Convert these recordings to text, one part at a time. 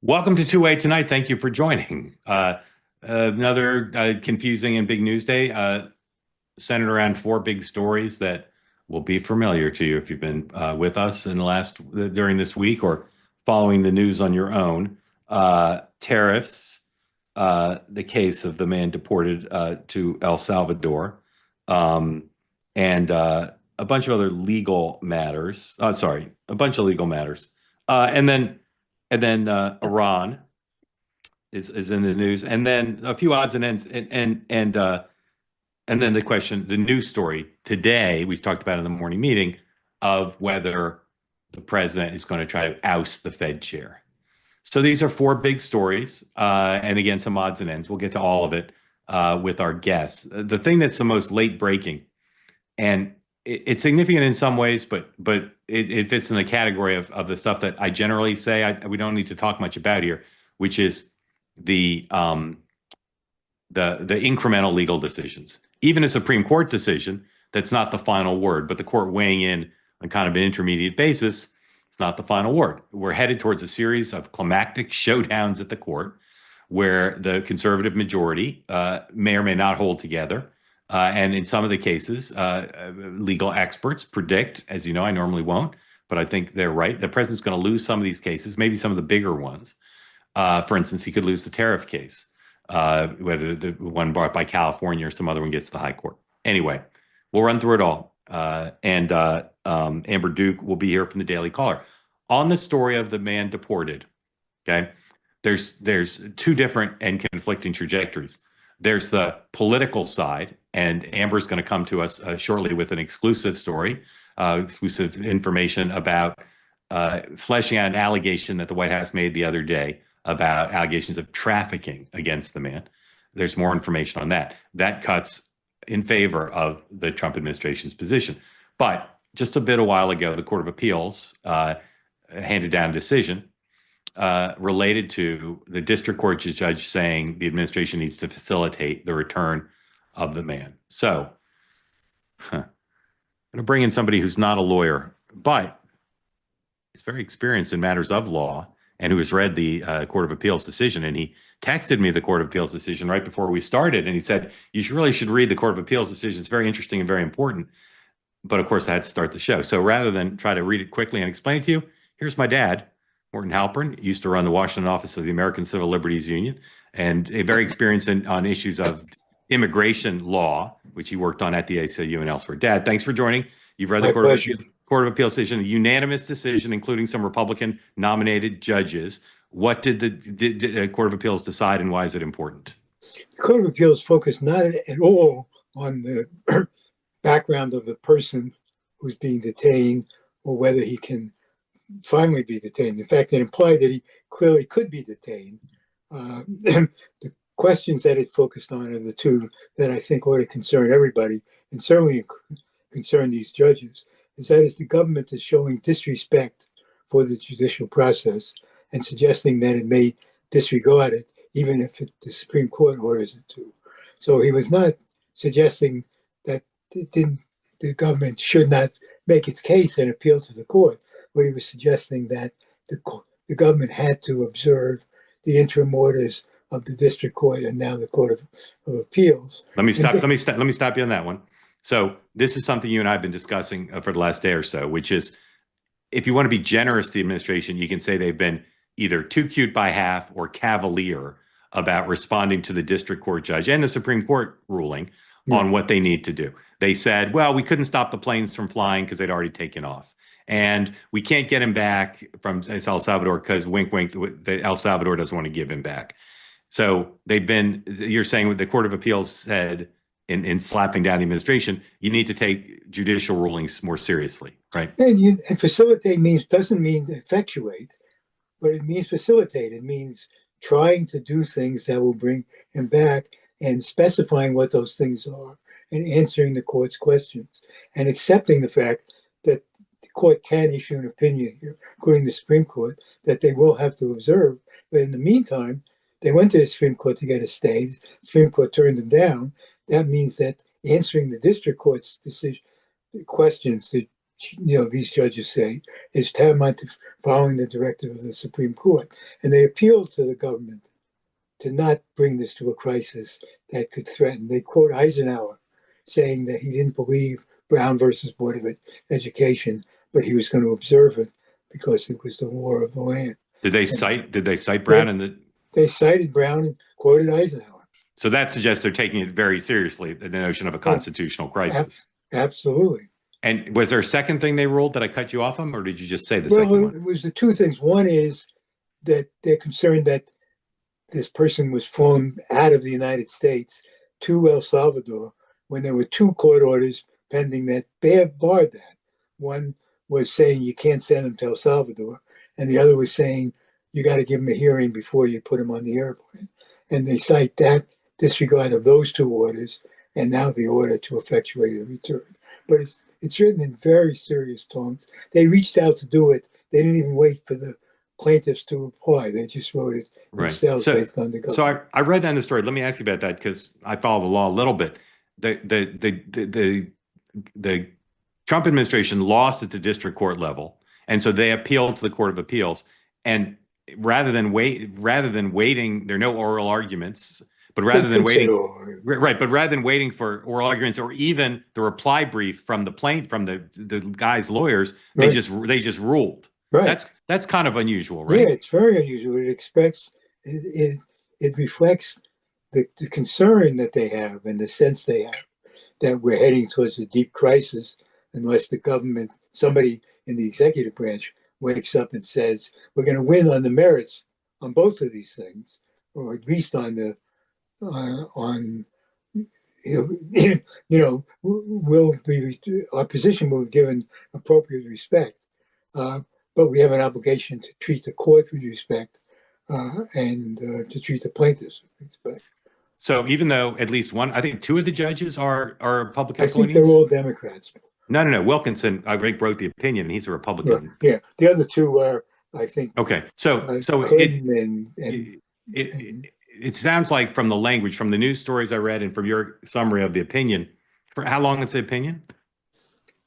Welcome to Two Way Tonight. Thank you for joining. Another confusing and big news day, centered around four big stories that will be familiar to you if you've been with us in the during this week or following the news on your own. Tariffs, the case of the man deported to El Salvador, and a bunch of other legal matters. Sorry, a bunch of legal matters, and then Iran is in the news, and then a few odds and ends, and then the news story today we talked about in the morning meeting of whether the president is going to try to oust the Fed chair. So these are four big stories, and again, some odds and ends. We'll get to all of it with our guests. The thing that's the most late breaking, and it's significant in some ways, but it fits in the category of the stuff that I generally say we don't need to talk much about here, which is the incremental legal decisions. Even a Supreme Court decision that's not the final word, but the court weighing in on kind of an intermediate basis, it's not the final word. We're headed towards a series of climactic showdowns at the court where the conservative majority may or may not hold together. And in some of the cases, legal experts predict, as you know, I normally won't, but I think they're right. The president's going to lose some of these cases, maybe some of the bigger ones. For instance, he could lose the tariff case, whether the one brought by California or some other one gets to the high court. Anyway, we'll run through it all. And Amber Duke will be here from the Daily Caller. On the story of the man deported, okay, there's two different and conflicting trajectories. There's the political side, and Amber's going to come to us shortly with an exclusive story, exclusive information about fleshing out an allegation that the White House made the other day about allegations of trafficking against the man. There's more information on that. That cuts in favor of the Trump administration's position. But just a while ago, the Court of Appeals handed down a decision related to the district court judge saying the administration needs to facilitate the return of the man. So I'm going to bring in somebody who's not a lawyer, but is very experienced in matters of law and who has read the Court of Appeals decision. And he texted me the Court of Appeals decision right before we started. And he said, you really should read the Court of Appeals decision. It's very interesting and very important. But of course, I had to start the show. So rather than try to read it quickly and explain it to you, here's my dad, Mark Halperin, used to run the Washington office of the American Civil Liberties Union, and a very experienced on issues of immigration law, which he worked on at the ACLU and elsewhere. Dad, thanks for joining. You've read the Court of Appeals decision, a unanimous decision, including some Republican-nominated judges. What did the Court of Appeals decide, and why is it important? The Court of Appeals focused not at all on the background of the person who's being detained or whether he can finally be detained. In fact, it implied that he clearly could be detained. The questions that it focused on are the two that I think ought to concern everybody, and certainly concern these judges, is that the government is showing disrespect for the judicial process and suggesting that it may disregard it, even if the Supreme Court orders it to. So he was not suggesting that the government should not make its case and appeal to the court, but he was suggesting that the government had to observe the interim orders of the district court and now the Court of Appeals. Let me stop you on that one. So this is something you and I have been discussing for the last day or so, which is if you want to be generous to the administration, you can say they've been either too cute by half or cavalier about responding to the district court judge and the Supreme Court ruling on what they need to do. They said, well, we couldn't stop the planes from flying because they'd already taken off. And we can't get him back from El Salvador because wink, wink, El Salvador doesn't want to give him back. So you're saying what the Court of Appeals said in slapping down the administration, you need to take judicial rulings more seriously, right? And facilitate doesn't mean effectuate, but it means facilitate. It means trying to do things that will bring him back and specifying what those things are and answering the court's questions and accepting the fact that the court can issue an opinion here, including the Supreme Court, that they will have to observe. But in the meantime, they went to the Supreme Court to get a stay. The Supreme Court turned them down. That means that answering the district court's decision questions, the these judges say is tantamount to following the directive of the Supreme Court. And they appealed to the government to not bring this to a crisis that could threaten. They quote Eisenhower saying that he didn't believe Brown versus Board of Education, but he was going to observe it because it was the war of the land. Did they cite Brown in the? They cited Brown and quoted Eisenhower. So that suggests they're taking it very seriously, the notion of a constitutional crisis. Absolutely. And was there a second thing they ruled that I cut you off on, or did you just say the second one? It was the two things. One is that they're concerned that this person was flown out of the United States to El Salvador when there were two court orders pending that they have barred that. One was saying you can't send them to El Salvador, and the other was saying you got to give them a hearing before you put them on the airplane. And they cite that disregard of those two orders, and now the order to effectuate a return. But it's written in very serious tones. They reached out to do it. They didn't even wait for the plaintiffs to reply. They just wrote it themselves based on the government. So I read that in the story. Let me ask you about that because I follow the law a little bit. The Trump administration lost at the district court level, and so they appealed to the Court of Appeals. And rather than waiting, there are no oral arguments. But rather than waiting, but rather than waiting for oral arguments or even the reply brief from the the guy's lawyers, they just ruled. Right. That's kind of unusual, right? Yeah, it's very unusual. It reflects the concern that they have and the sense they have that we're heading towards a deep crisis unless the government, somebody in the executive branch, wakes up and says we're going to win on the merits on both of these things, or at least on the our position will be given appropriate respect, but we have an obligation to treat the court with respect and to treat the plaintiffs with respect. So even though at least one, I think two of the judges are Republican appointees. I think they're all Democrats. No. Wilkinson, I wrote the opinion, and he's a Republican. Yeah. The other two are, I think. Okay. It sounds like from the language, from the news stories I read, and from your summary of the opinion, for how long is the opinion?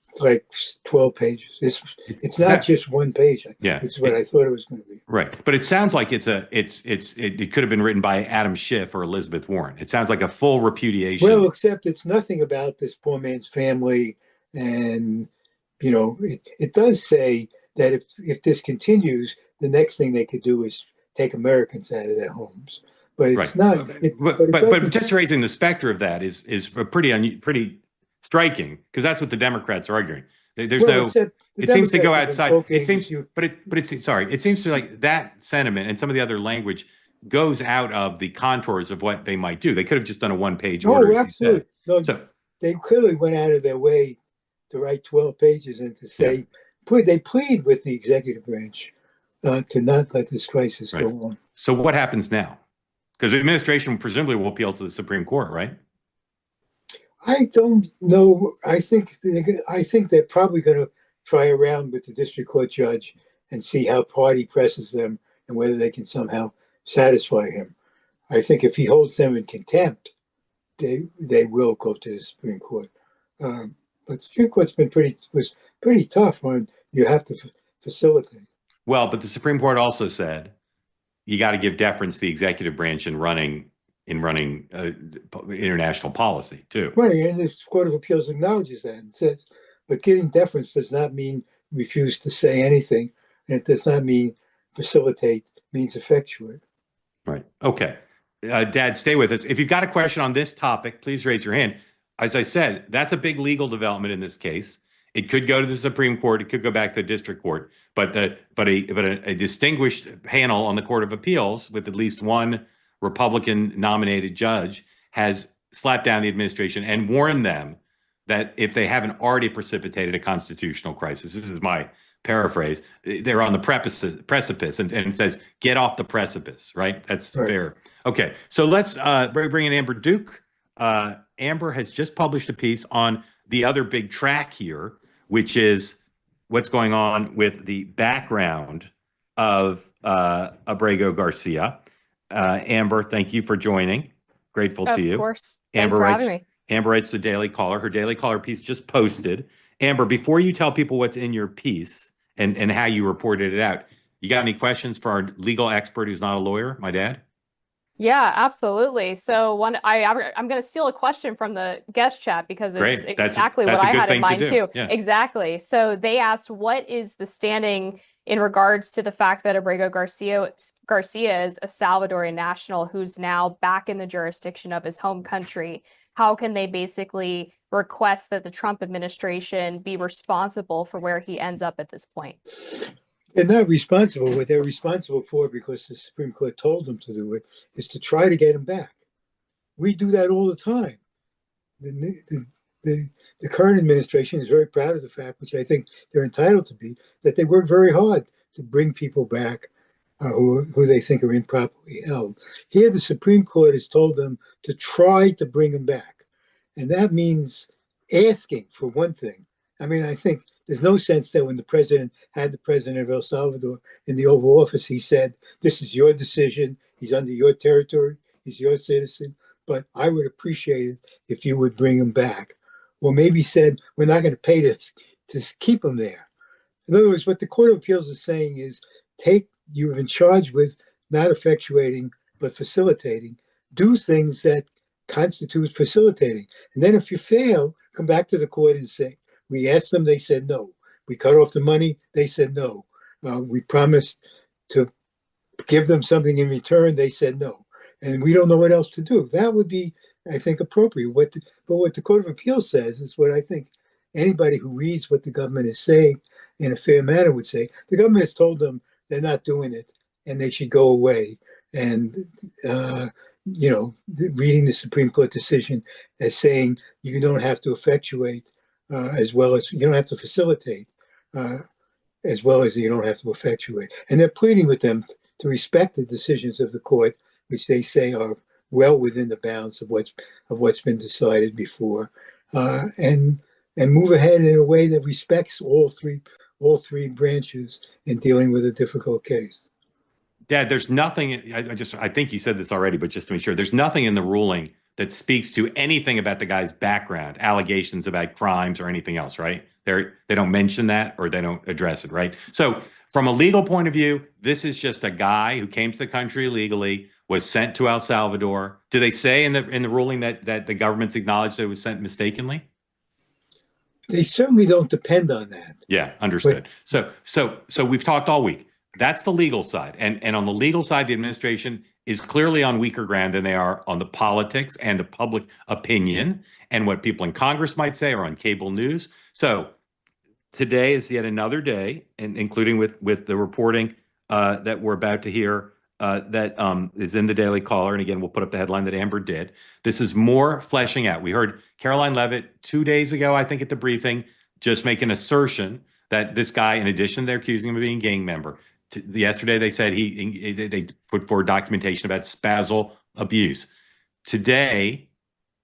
It's like 12 pages. It's not just one page. Yeah, it's what I thought it was going to be. Right, but it sounds like it could have been written by Adam Schiff or Elizabeth Warren. It sounds like a full repudiation. Well, except it's nothing about this poor man's family, and it does say that if this continues, the next thing they could do is take Americans out of their homes. But it's not. But just raising the specter of that is pretty striking, because that's what the Democrats are arguing. It seems to go outside. It seems to like that sentiment and some of the other language goes out of the contours of what they might do. They could have just done a one-page order, as you said. They clearly went out of their way to write 12 pages and to say, they plead with the executive branch to not let this crisis go on. So what happens now? Because the administration presumably will appeal to the Supreme Court, right? I don't know. I think they're probably going to try around with the district court judge and see how party presses them and whether they can somehow satisfy him. I think if he holds them in contempt, they will go to the Supreme Court. But the Supreme Court's was pretty tough on you have to facilitate. Well, but the Supreme Court also said you got to give deference to the executive branch in running international policy too. Right, and the Court of Appeals acknowledges that and says, but giving deference does not mean refuse to say anything, and it does not mean facilitate, means effectuate. Right. Okay. Dad, stay with us. If you've got a question on this topic, please raise your hand. As I said, that's a big legal development in this case. It could go to the Supreme Court. It could go back to the district court. But a distinguished panel on the Court of Appeals with at least one Republican-nominated judge has slapped down the administration and warned them that if they haven't already precipitated a constitutional crisis, this is my paraphrase, they're on the precipice, and it says, get off the precipice, right? That's fair. Okay, so let's bring in Amber Duke. Amber has just published a piece on the other big track here, which is what's going on with the background of Abrego Garcia. Amber, thank you for joining. Grateful to you. Of course. Thanks for having me. Amber writes the Daily Caller. Her Daily Caller piece just posted, Amber, before you tell people what's in your piece and how you reported it out, you got any questions for our legal expert who's not a lawyer, my dad? Yeah, absolutely. So I'm going to steal a question from the guest chat because it's Great. exactly what That's a I good had in thing to mind do. too. Yeah. Exactly. So they asked, what is the standing in regards to the fact that Garcia is a Salvadorian national who's now back in the jurisdiction of his home country? How can they basically request that the Trump administration be responsible for where he ends up at this point? They're not responsible. What they're responsible for, because the Supreme Court told them to do it, is to try to get him back. We do that all the time. The, the, the current administration is very proud of the fact, which I think they're entitled to be, that they work very hard to bring people back who they think are improperly held. Here, the Supreme Court has told them to try to bring them back. And that means asking, for one thing. I mean, I think there's no sense that when the president had the president of El Salvador in the Oval Office, he said, this is your decision. He's under your territory. He's your citizen. But I would appreciate it if you would bring him back. Or maybe said, we're not going to pay to keep him there. In other words, what the Court of Appeals is saying is, you have been charged with not effectuating, but facilitating. Do things that constitute facilitating. And then if you fail, come back to the court and say, we asked them, they said no. We cut off the money, they said no. We promised to give them something in return, they said no. And we don't know what else to do. That would be, I think, appropriate. But what the Court of Appeals says is what I think anybody who reads what the government is saying in a fair manner would say. The government has told them they're not doing it and they should go away. And, reading the Supreme Court decision as saying you don't have to effectuate as well as you don't have to facilitate as well as you don't have to effectuate. And they're pleading with them to respect the decisions of the court, which they say are well within the bounds of what's been decided before, and move ahead in a way that respects all three branches in dealing with a difficult case. Dad, there's nothing, I think you said this already, but just to make sure, there's nothing in the ruling that speaks to anything about the guy's background, allegations about crimes or anything else, right? They don't mention that or they don't address it, right? So from a legal point of view, this is just a guy who came to the country illegally, was sent to El Salvador. Do they say in the ruling that the government's acknowledged that it was sent mistakenly? They certainly don't depend on that. Yeah, understood. So we've talked all week. That's the legal side. And on the legal side, the administration is clearly on weaker ground than they are on the politics and the public opinion and what people in Congress might say or on cable news. So today is yet another day, and including with the reporting that we're about to hear that is in the Daily Caller. And again, we'll put up the headline that Amber did. This is more fleshing out. We heard Caroline Leavitt 2 days ago, I think, at the briefing, just make an assertion that this guy, in addition, they're accusing him of being a gang member. Yesterday, they said they put forward documentation about spousal abuse. Today,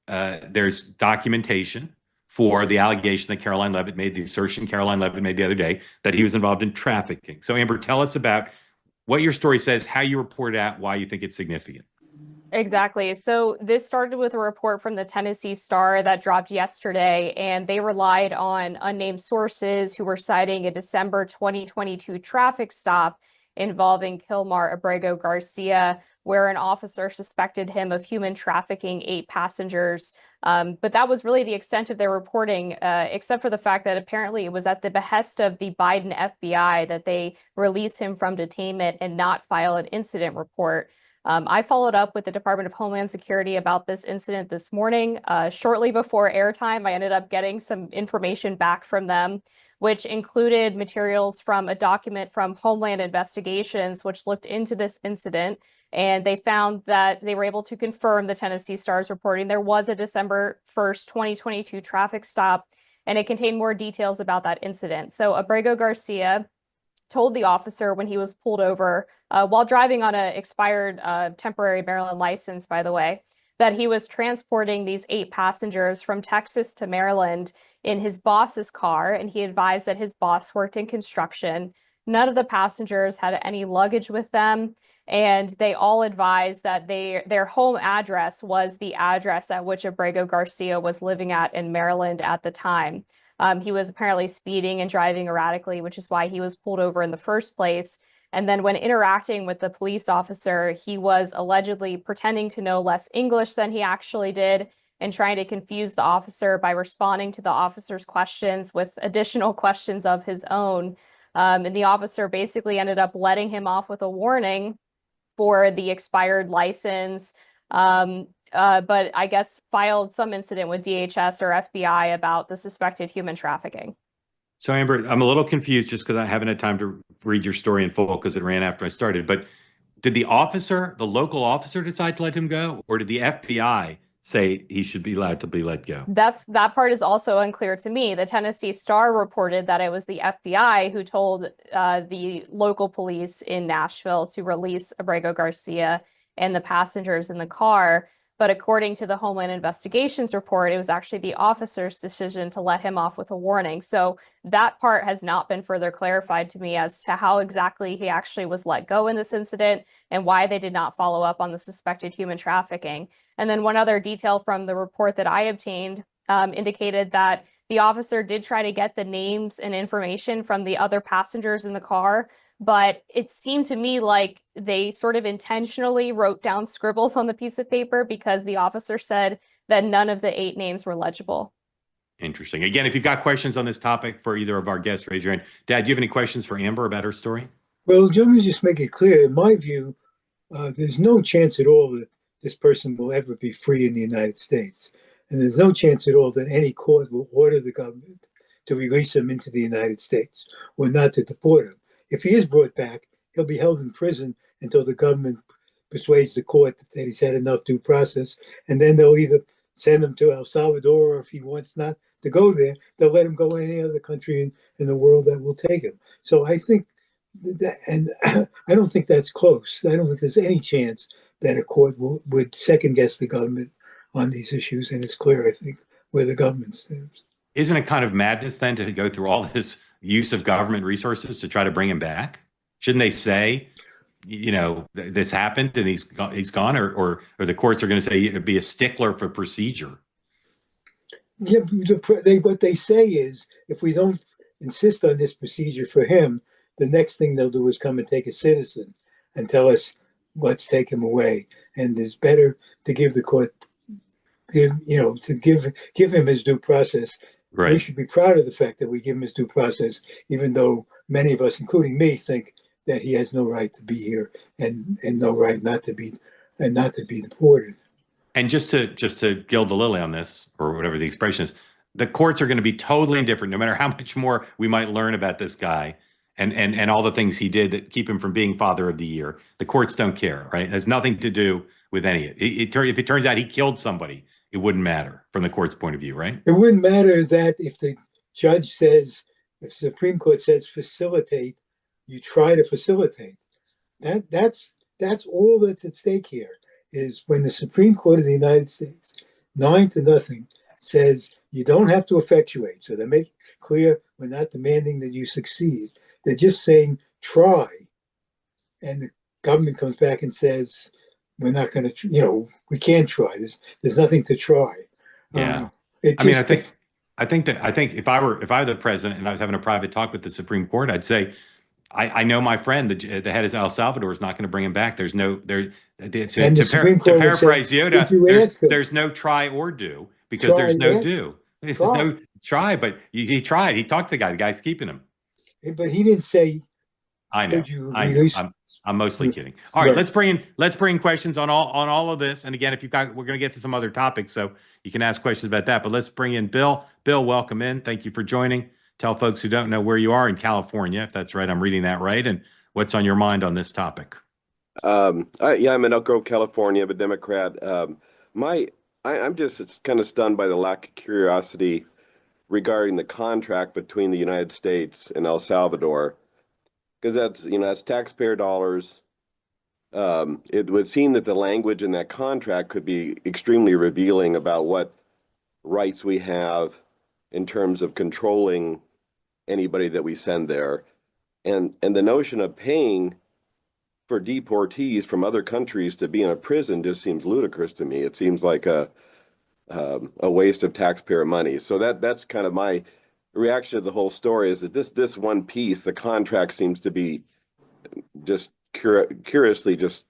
there's documentation for the allegation that Caroline Leavitt made, the assertion Caroline Leavitt made the other day, that he was involved in trafficking. So, Amber, tell us about what your story says, how you report it out, why you think it's significant. Exactly. So this started with a report from the Tennessee Star that dropped yesterday, and they relied on unnamed sources who were citing a December 2022 traffic stop involving Kilmar Abrego Garcia, where an officer suspected him of human trafficking 8 passengers. But that was really the extent of their reporting, except for the fact that apparently it was at the behest of the Biden FBI that they release him from detainment and not file an incident report. I followed up with the Department of Homeland Security about this incident this morning. Shortly before airtime, I ended up getting some information back from them, which included materials from a document from Homeland Investigations, which looked into this incident. And they found that they were able to confirm the Tennessee Star's reporting. There was a December 1st, 2022 traffic stop, and it contained more details about that incident. So Abrego Garcia told the officer when he was pulled over while driving on an expired temporary Maryland license, by the way, that he was transporting these 8 passengers from Texas to Maryland in his boss's car. And he advised that his boss worked in construction. None of the passengers had any luggage with them. And they all advised that their home address was the address at which Abrego Garcia was living at in Maryland at the time. He was apparently speeding and driving erratically, which is why he was pulled over in the first place. And then when interacting with the police officer, he was allegedly pretending to know less English than he actually did and trying to confuse the officer by responding to the officer's questions with additional questions of his own. And the officer basically ended up letting him off with a warning for the expired license, but I guess filed some incident with DHS or FBI about the suspected human trafficking. So, Amber, I'm a little confused just because I haven't had time to read your story in full because it ran after I started. But did the local officer decide to let him go, or did the FBI say he should be allowed to be let go? That part is also unclear to me. The Tennessee Star reported that it was the FBI who told the local police in Nashville to release Abrego Garcia and the passengers in the car. But according to the Homeland Investigations report, it was actually the officer's decision to let him off with a warning. So that part has not been further clarified to me as to how exactly he actually was let go in this incident and why they did not follow up on the suspected human trafficking. And then one other detail from the report that I obtained indicated that the officer did try to get the names and information from the other passengers in the car, but it seemed to me like they sort of intentionally wrote down scribbles on the piece of paper because the officer said that none of the 8 names were legible. Interesting. Again, if you've got questions on this topic for either of our guests, raise your hand. Dad, do you have any questions for Amber about her story? Well, let me just make it clear. In my view, there's no chance at all that this person will ever be free in the United States. And there's no chance at all that any court will order the government to release him into the United States or not to deport him. If he is brought back, he'll be held in prison until the government persuades the court that he's had enough due process. And then they'll either send him to El Salvador, or if he wants not to go there, they'll let him go to any other country in the world that will take him. So I think that, and I don't think that's close. I don't think there's any chance that a court would second guess the government on these issues. And it's clear, I think, where the government stands. Isn't it kind of madness then to go through all this use of government resources to try to bring him back? Shouldn't they say, this happened and he's gone, or the courts are going to say it'd be a stickler for procedure? Yeah, what they say is if we don't insist on this procedure for him, the next thing they'll do is come and take a citizen and tell us, let's take him away. And it's better to give the court, give him his due process. Right. We should be proud of the fact that we give him his due process, even though many of us, including me, think that he has no right to be here and no right not to be deported. And just to gild the lily on this, or whatever the expression is, the courts are going to be totally indifferent, no matter how much more we might learn about this guy and all the things he did that keep him from being Father of the Year. The courts don't care, right? It has nothing to do with any of it. If it turns out he killed somebody, it wouldn't matter from the court's point of view, right? It wouldn't matter that if the judge says, if the Supreme Court says facilitate, you try to facilitate. That's all that's at stake here. Is when the Supreme Court of the United States, 9-0, says you don't have to effectuate. So they make clear we're not demanding that you succeed. They're just saying try. And the government comes back and says, we're not going to, we can't try. There's nothing to try. Yeah. I think if I were the president and I was having a private talk with the Supreme Court, I'd say, I know my friend, the head of El Salvador, is not going to bring him back. There's no there. To paraphrase Yoda, there's no try or do, because there's no do. There's no try, but he tried. He talked to the guy. The guy's keeping him. But he didn't say. I know. I'm mostly kidding. All right, let's bring in questions on all of this. And again, if you've got, we're going to get to some other topics, so you can ask questions about that. But let's bring in Bill. Bill, welcome in. Thank you for joining. Tell folks who don't know where you are in California, if that's right. I'm reading that right. And what's on your mind on this topic? I'm in Elk Grove, California. I'm a Democrat. I'm just kind of stunned by the lack of curiosity regarding the contract between the United States and El Salvador, because that's taxpayer dollars. It would seem that the language in that contract could be extremely revealing about what rights we have in terms of controlling anybody that we send there. And the notion of paying for deportees from other countries to be in a prison just seems ludicrous to me. It seems like a waste of taxpayer money. So that's kind of my reaction to the whole story is that this one piece, the contract, seems to be just curiously just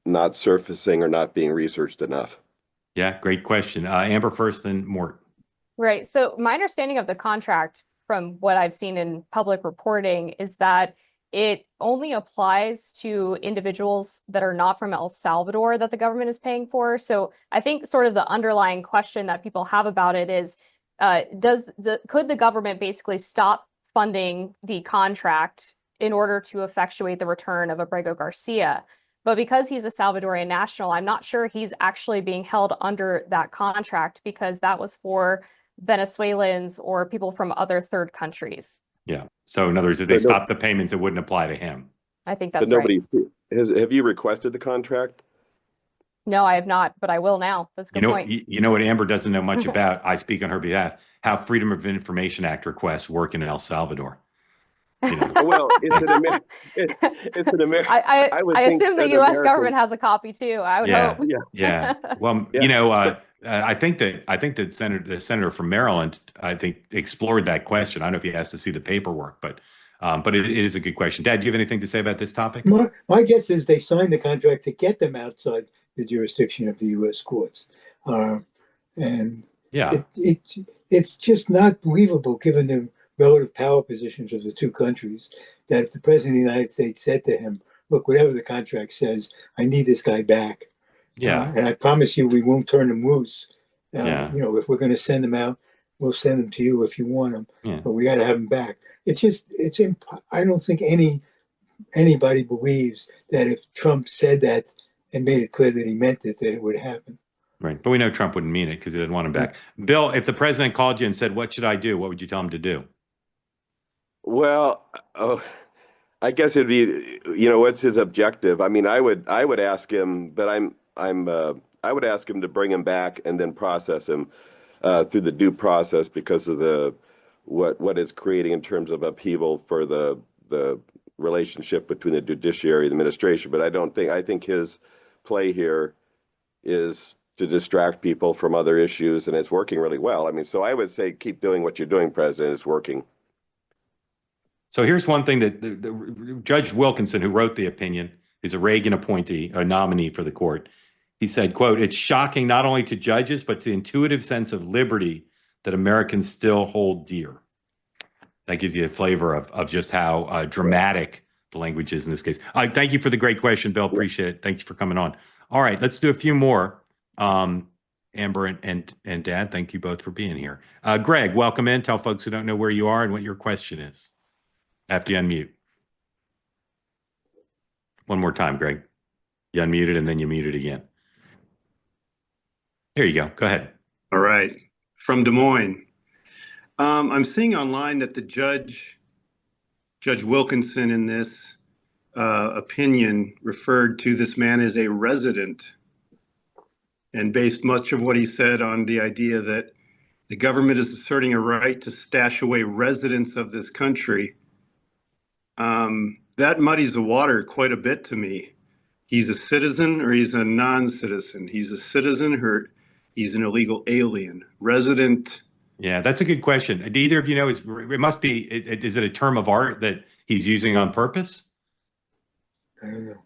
not surfacing or not being researched enough. Yeah, great question. Amber first, then Mort. Right. So my understanding of the contract from what I've seen in public reporting is that it only applies to individuals that are not from El Salvador that the government is paying for. So I think sort of the underlying question that people have about it is, could the government basically stop funding the contract in order to effectuate the return of Abrego Garcia? But because he's a Salvadorian national, I'm not sure he's actually being held under that contract because that was for Venezuelans or people from other third countries. Yeah. So in other words, if they stop the payments, it wouldn't apply to him. I think that's right. Have you requested the contract? No, I have not, but I will now. That's a good point. You know what Amber doesn't know much about, I speak on her behalf, how Freedom of Information Act requests work in El Salvador. You know. Well, it's an American. I assume the U.S. government has a copy too. I would hope. Yeah. Well, I think that the senator from Maryland, I think, explored that question. I don't know if he has to see the paperwork, but it is a good question. Dad, do you have anything to say about this topic? My guess is they signed the contract to get them outside the jurisdiction of the U.S. courts, and it's just not believable given the relative power positions of the two countries, that if the president of the United States said to him, look, whatever the contract says, I need this guy back. And I promise you we won't turn him loose. If we're going to send him out, we'll send him to you if you want him, but we got to have him back. I don't think anybody believes that if Trump said that and made it clear that he meant it, that it would happen. Right. But we know Trump wouldn't mean it because he didn't want him back. Bill, if the president called you and said, what should I do? What would you tell him to do? Well, I guess it'd be, what's his objective? I mean, I would ask him, but I would ask him to bring him back and then process him through the due process because of what it's creating in terms of upheaval for the relationship between the judiciary and the administration. But I think his play here is to distract people from other issues, and it's working really well. I mean, so I would say keep doing what you're doing, President. It's working. So here's one thing that the Judge Wilkinson, who wrote the opinion, is a Reagan appointee, a nominee for the court. He said, quote, "It's shocking not only to judges, but to the intuitive sense of liberty that Americans still hold dear." That gives you a flavor of just how dramatic the language is in this case. Thank you for the great question, Bill. Appreciate it. Thank you for coming on. All right, let's do a few more. Amber and Dad, thank you both for being here. Greg, welcome in. Tell folks who don't know where you are and what your question is after you unmute. One more time, Greg. You unmuted and then you muted again. Here you go. Go ahead. All right. From Des Moines. I'm seeing online that the Judge Wilkinson in this opinion referred to this man as a resident and based much of what he said on the idea that the government is asserting a right to stash away residents of this country. That muddies the water quite a bit to me. He's a citizen or he's a non-citizen. He's a citizen or he's an illegal alien. Resident. Yeah, that's a good question. Do either of you know, is it a term of art that he's using on purpose? I don't know.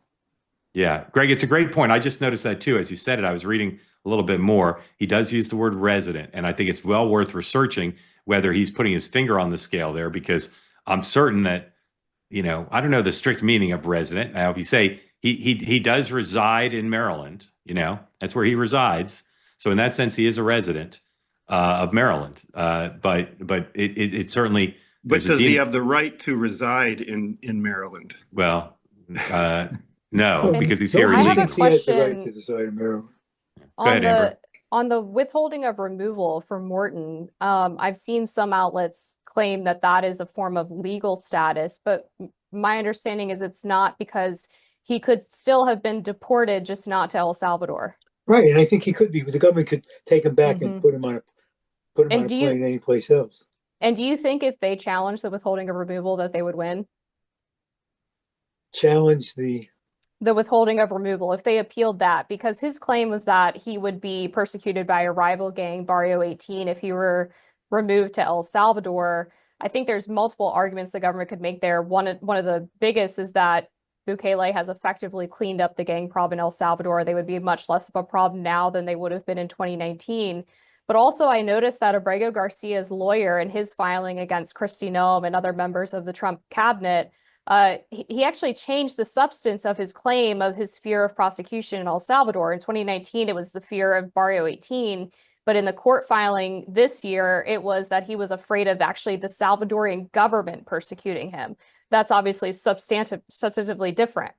Yeah, Greg, it's a great point. I just noticed that too. As you said it, I was reading a little bit more. He does use the word resident, and I think it's well worth researching whether he's putting his finger on the scale there, because I'm certain that, I don't know the strict meaning of resident. Now, if you say he does reside in Maryland, that's where he resides. So in that sense, he is a resident of Maryland. But it certainly. But does he have the right to reside in Maryland? Well, no, because he's here. I have a He has the right question to decide in Maryland. Go ahead, Amber. on the withholding of removal for Morton. I've seen some outlets claim that that is a form of legal status, but my understanding is it's not, because he could still have been deported, just not to El Salvador. Right, and I think he could be. The government could take him back and put him on a plane anyplace else. And do you think if they challenge the withholding of removal that they would win? Challenge the withholding of removal, if they appealed that, because his claim was that he would be persecuted by a rival gang, Barrio 18, if he were removed to El Salvador. I think there's multiple arguments the government could make there. One of the biggest is that Bukele has effectively cleaned up the gang problem in El Salvador. They would be much less of a problem now than they would have been in 2019. But also, I noticed that Abrego Garcia's lawyer, in his filing against Kristi Noem and other members of the Trump cabinet, he actually changed the substance of his claim of his fear of prosecution in El Salvador. In 2019, it was the fear of Barrio 18. But in the court filing this year, it was that he was afraid of actually the Salvadorian government persecuting him. That's obviously substantively different.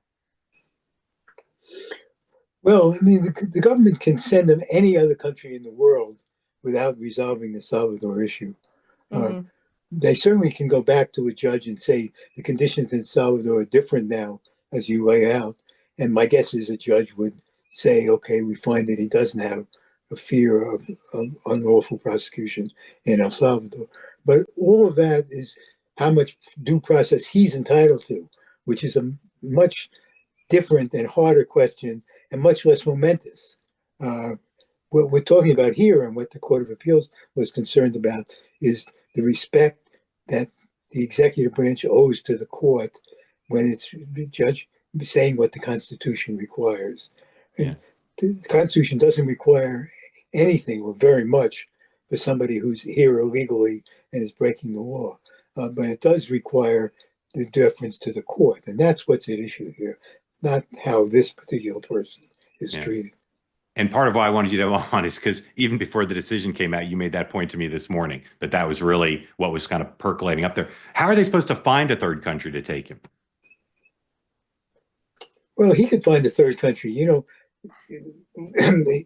Well, I mean, the government can send them any other country in the world without resolving the Salvador issue. They certainly can go back to a judge and say the conditions in Salvador are different now, as you lay out. And my guess is a judge would say, okay, we find that he doesn't have a fear of unlawful prosecution in El Salvador. But all of that is how much due process he's entitled to, which is a much different and harder question and much less momentous. What we're talking about here and what the Court of Appeals was concerned about is the respect that the executive branch owes to the court when it's the judge saying what the Constitution requires. Yeah. The Constitution doesn't require anything or very much for somebody who's here illegally and is breaking the law. But it does require the deference to the court. And that's what's at issue here, not how this particular person is treated. And part of why I wanted you to have on is because even before the decision came out, you made that point to me this morning, that was really what was kind of percolating up there. How are they supposed to find a third country to take him? Well, he could find a third country. You know,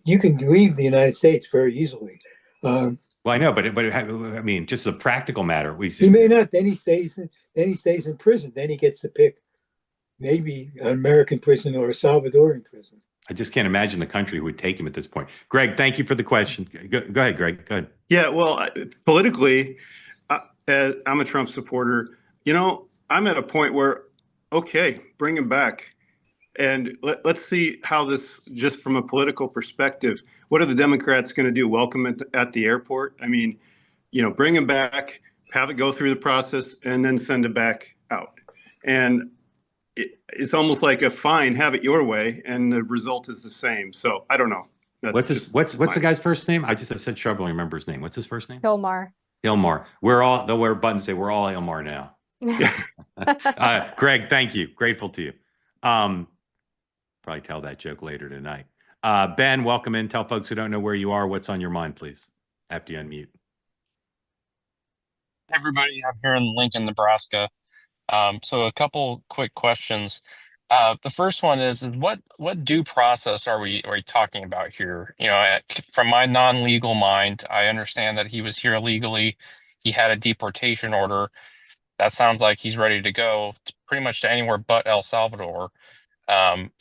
you can leave the United States very easily. Well, I know, but I mean, just a practical matter. He may not. Then he stays in prison. Then he gets to pick maybe an American prison or a Salvadoran prison. I just can't imagine the country who would take him at this point. Greg, thank you for the question. Go ahead, Greg. Go ahead. Yeah, well, politically, I'm a Trump supporter. You know, I'm at a point where, okay, bring him back. And let's see how this, just from a political perspective, what are the Democrats going to do? Welcome at the airport? I mean, you know, bring him back, have it go through the process, and then send it back out. And it's almost like a fine, have it your way, and the result is the same. So I don't know. What's the guy's first name? I said trouble. I remember his name. What's his first name? Hilmar. Hilmar. They'll wear buttons say we're all Hilmar now. Greg, thank you. Grateful to you. Probably tell that joke later tonight. Ben, welcome in. Tell folks who don't know where you are what's on your mind, please, after you unmute. Hey everybody, I'm here in Lincoln, Nebraska. So a couple quick questions. The first one is what due process are we talking about here? You know, from my non-legal mind, I understand that he was here illegally. He had a deportation order. That sounds like he's ready to go pretty much to anywhere but El Salvador.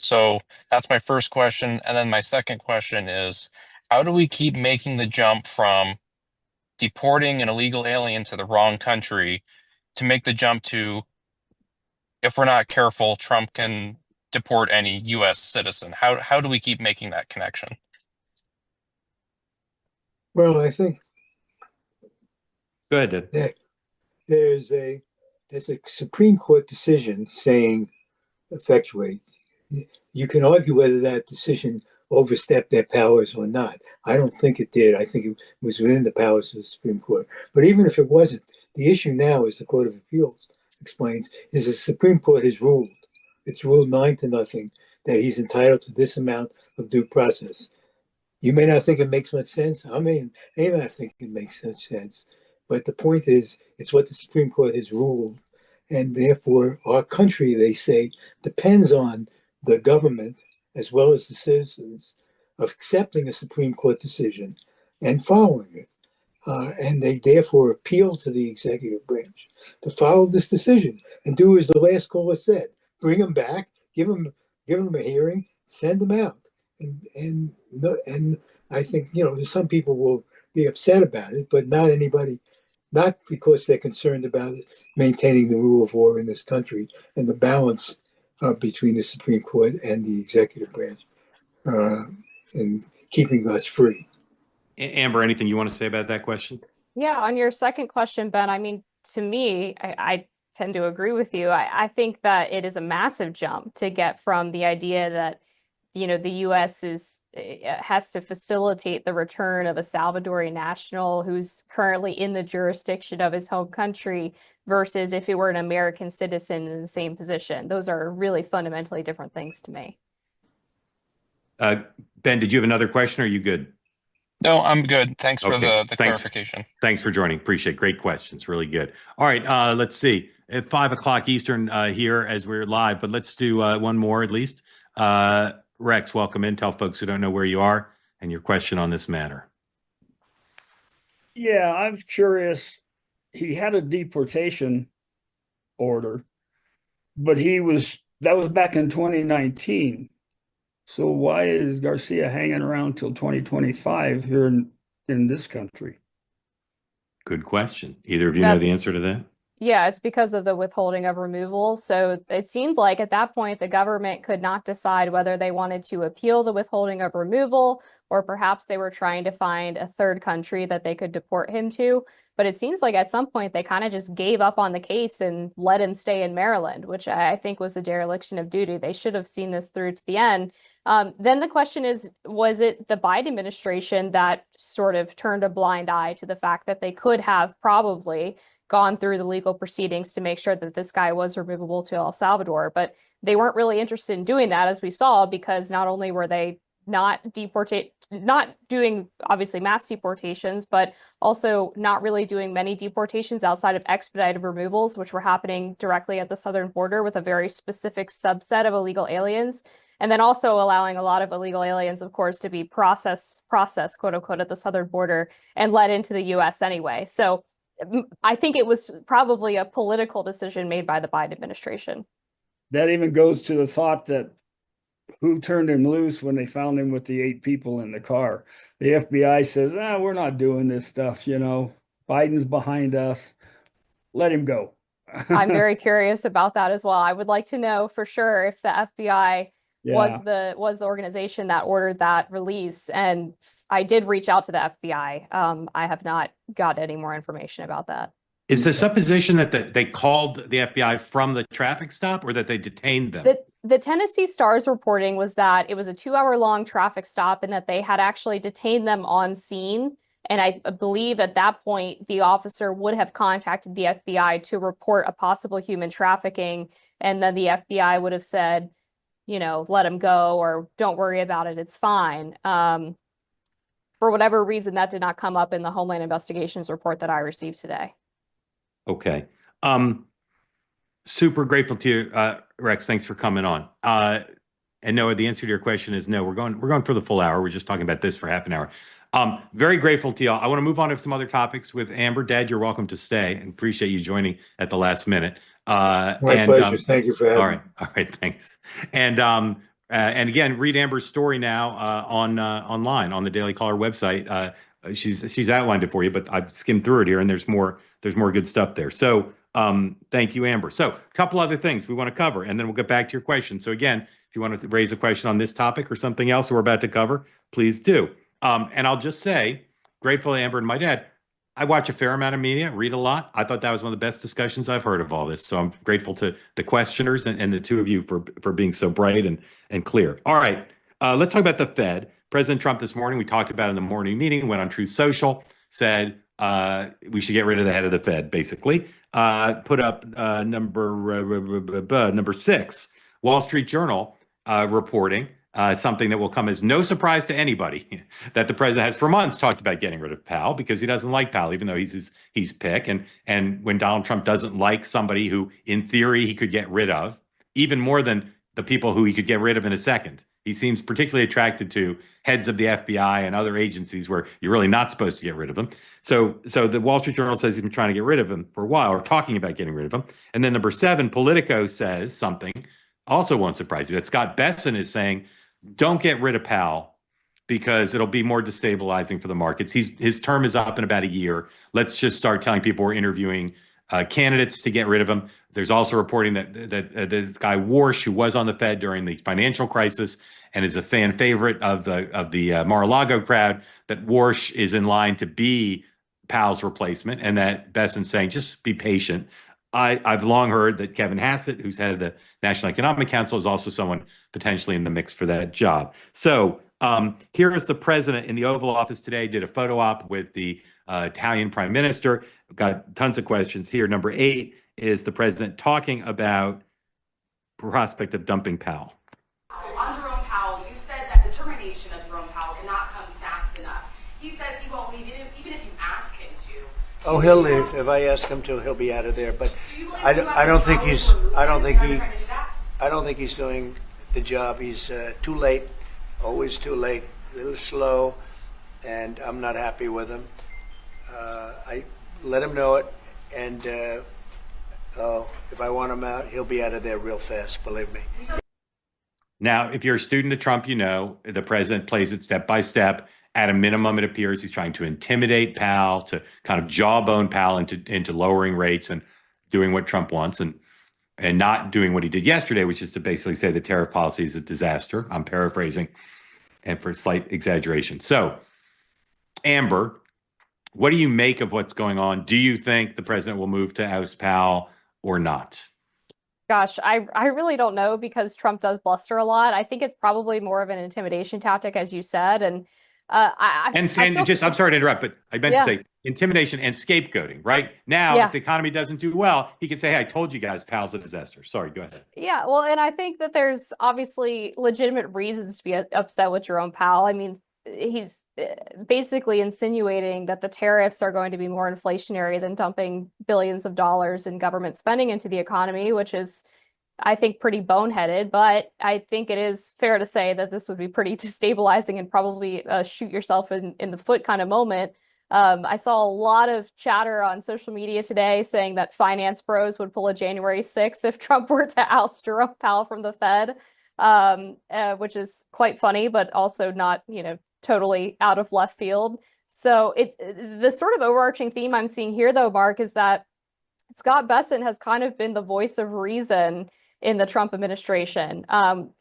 So that's my first question. And then my second question is, how do we keep making the jump from deporting an illegal alien to the wrong country to make the jump to, if we're not careful, Trump can deport any U.S. citizen? How do we keep making that connection? Well, I think Go ahead, Dad. there's a Supreme Court decision saying effectuate. You can argue whether that decision overstepped their powers or not. I don't think it did. I think it was within the powers of the Supreme Court. But even if it wasn't, the issue now, as the Court of Appeals explains, is the Supreme Court has ruled. It's ruled 9-0 that he's entitled to this amount of due process. You may not think it makes much sense. I may not think it makes such sense. But the point is, it's what the Supreme Court has ruled. And therefore, our country, they say, depends on the government, as well as the citizens, of accepting a Supreme Court decision and following it. And they therefore appeal to the executive branch to follow this decision and do as the last caller said: bring them back, give them a hearing, send them out. And I think, you know, some people will be upset about it, but not anybody. Not because they're concerned about maintaining the rule of law in this country and the balance between the Supreme Court and the executive branch and keeping us free. Amber, anything you want to say about that question? Yeah, on your second question, Ben, I mean, to me, I tend to agree with you. I think that it is a massive jump to get from the idea that, the US has to facilitate the return of a Salvadorian national who's currently in the jurisdiction of his home country versus if it were an American citizen in the same position. Those are really fundamentally different things to me. Ben, did you have another question? Or are you good? No, I'm good. Thanks for Okay, the thanks. clarification. Thanks for joining. Appreciate it. Great questions. Really good. All right, let's see. At 5 o'clock Eastern here as we're live, but let's do one more at least. Rex, welcome in. Tell folks who don't know where you are and your question on this matter. Yeah, I'm curious. He had a deportation order, but that was back in 2019. So why is Garcia hanging around till 2025 here in this country? Good question. Either of you know the answer to that? Yeah, it's because of the withholding of removal. So it seemed like at that point, the government could not decide whether they wanted to appeal the withholding of removal, or perhaps they were trying to find a third country that they could deport him to. But it seems like at some point they kind of just gave up on the case and let him stay in Maryland, which I think was a dereliction of duty. They should have seen this through to the end. Then the question is, was it the Biden administration that sort of turned a blind eye to the fact that they could have probably gone through the legal proceedings to make sure that this guy was removable to El Salvador? But they weren't really interested in doing that, as we saw, because not only were they not doing obviously mass deportations, but also not really doing many deportations outside of expedited removals, which were happening directly at the southern border with a very specific subset of illegal aliens. And then also allowing a lot of illegal aliens, of course, to be processed, quote unquote, at the southern border and led into the US anyway. So I think it was probably a political decision made by the Biden administration. That even goes to the thought that who turned him loose when they found him with the 8 people in the car. The FBI says, we're not doing this stuff, Biden's behind us. Let him go. I'm very curious about that as well. I would like to know for sure if the FBI was the organization that ordered that release. And I did reach out to the FBI. I have not got any more information about that. Is the supposition that they called the FBI from the traffic stop, or that they detained them? The Tennessee Star's reporting was that it was a 2-hour-long traffic stop and that they had actually detained them on scene. And I believe at that point, the officer would have contacted the FBI to report a possible human trafficking. And then the FBI would have said, let him go, or don't worry about it, it's fine. For whatever reason, that did not come up in the Homeland Investigations report that I received today. Okay. Super grateful to you, Rex. Thanks for coming on. And Noah, the answer to your question is no. We're going for the full hour. We're just talking about this for half an hour. Very grateful to y'all. I want to move on to some other topics with Amber. Dad, you're welcome to stay, and appreciate you joining at the last minute. My pleasure. Thank you for having me. All right. Thanks. And again, read Amber's story now online on the Daily Caller website. She's outlined it for you, but I've skimmed through it here, and there's more good stuff there. So thank you, Amber. So a couple other things we want to cover, and then we'll get back to your question. So again, if you want to raise a question on this topic or something else we're about to cover, please do. And I'll just say, grateful to Amber and my dad. I watch a fair amount of media, read a lot. I thought that was one of the best discussions I've heard of all this. So I'm grateful to the questioners and the two of you for being so bright and clear. All right, let's talk about the Fed. President Trump this morning, we talked about in the morning meeting, went on Truth Social, said we should get rid of the head of the Fed, basically. Put up number 6, Wall Street Journal reporting something that will come as no surprise to anybody, that the president has for months talked about getting rid of Powell because he doesn't like Powell, even though he's pick. And when Donald Trump doesn't like somebody who, in theory, he could get rid of, even more than the people who he could get rid of in a second. He seems particularly attracted to heads of the FBI and other agencies where you're really not supposed to get rid of them. So the Wall Street Journal says he's been trying to get rid of him for a while, or talking about getting rid of him. And then number 7, Politico says something, also won't surprise you, that Scott Besson is saying, don't get rid of Powell because it'll be more destabilizing for the markets. His term is up in about a year. Let's just start telling people we're interviewing candidates to get rid of him. There's also reporting that this guy Warsh, who was on the Fed during the financial crisis and is a fan favorite of the Mar-a-Lago crowd, that Warsh is in line to be Powell's replacement, and that Besson's saying, just be patient. I've long heard that Kevin Hassett, who's head of the National Economic Council, is also someone potentially in the mix for that job. So here is the president in the Oval Office today, did a photo op with the Italian prime minister. Got tons of questions here. Number 8 is the president talking about prospect of dumping Powell. On Jerome Powell, you said that the termination of Jerome Powell cannot come fast enough. He says he won't leave even if you ask him to. Oh, he'll leave. If I ask him to, he'll be out of there. But I don't think he's doing the job. He's too late, always too late, a little slow, and I'm not happy with him. I let him know it, and if I want him out, he'll be out of there real fast, believe me. Now, if you're a student of Trump, you know the president plays it step by step. At a minimum, it appears he's trying to intimidate Powell, to kind of jawbone Powell into lowering rates and doing what Trump wants, and not doing what he did yesterday, which is to basically say the tariff policy is a disaster. I'm paraphrasing, and for slight exaggeration. So, Amber, what do you make of what's going on? Do you think the president will move to oust Powell or not? Gosh, I really don't know, because Trump does bluster a lot. I think it's probably more of an intimidation tactic, as you said, and I'm sorry to interrupt, but I meant to say intimidation and scapegoating. Right now, if the economy doesn't do well, he can say, "Hey, I told you guys, Powell's a disaster." Sorry, go ahead. Yeah, well, and I think that there's obviously legitimate reasons to be upset with Jerome Powell. I mean, he's basically insinuating that the tariffs are going to be more inflationary than dumping billions of dollars in government spending into the economy, which is, I think, pretty boneheaded. But I think it is fair to say that this would be pretty destabilizing and probably shoot yourself in the foot kind of moment. I saw a lot of chatter on social media today saying that finance bros would pull a January 6th if Trump were to oust Jerome Powell from the Fed, which is quite funny, but also not, totally out of left field. So it's the sort of overarching theme I'm seeing here, though, Mark, is that Scott Besson has kind of been the voice of reason in the Trump administration,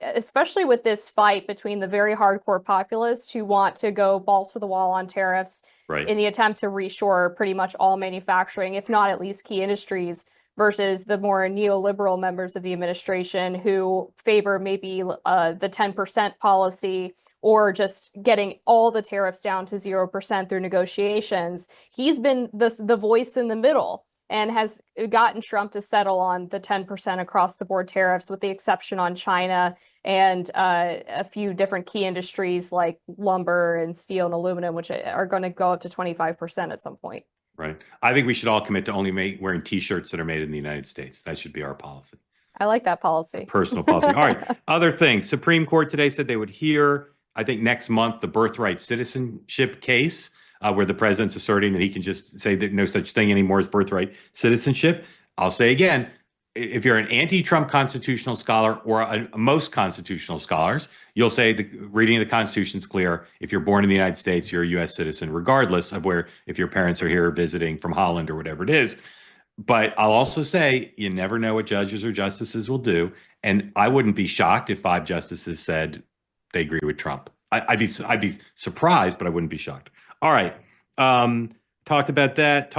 especially with this fight between the very hardcore populists who want to go balls to the wall on tariffs in the attempt to reshore pretty much all manufacturing, if not at least key industries, versus the more neoliberal members of the administration who favor maybe the 10% policy or just getting all the tariffs down to 0% through negotiations. He's been the voice in the middle and has gotten Trump to settle on the 10% across the board tariffs, with the exception on China and a few different key industries like lumber and steel and aluminum, which are going to go up to 25% at some point. Right. I think we should all commit to only wearing T-shirts that are made in the United States. That should be our policy. I like that policy. Personal policy. All right. Other things. Supreme Court today said they would hear, I think next month, the birthright citizenship case, where the president's asserting that he can just say that no such thing anymore as birthright citizenship. I'll say again, if you're an anti-Trump constitutional scholar or most constitutional scholars, you'll say the reading of the Constitution is clear. If you're born in the United States, you're a U.S. citizen, regardless of if your parents are here visiting from Holland or whatever it is. But I'll also say you never know what judges or justices will do. And I wouldn't be shocked if 5 justices said they agree with Trump. I'd be surprised, but I wouldn't be shocked. All right. Talked about that.